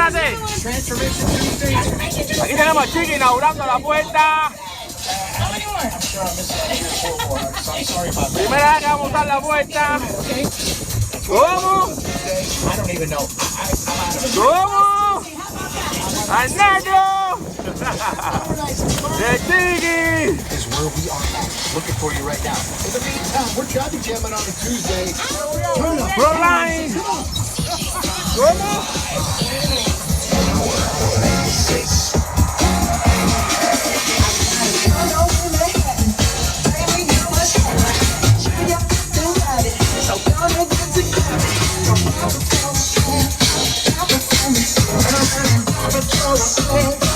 espérate. Aquí tenemos a Chiqui inaugurando la puerta. Primera vez que vamos a usar la puerta. ¿Cómo? ¿Cómo? ¡Al negro! ¡De Chiqui! Is where we are at. Looking for you right now. In the meantime, we're traffic jamming on a Tuesday. Turn up. Proline. ¿Cómo? So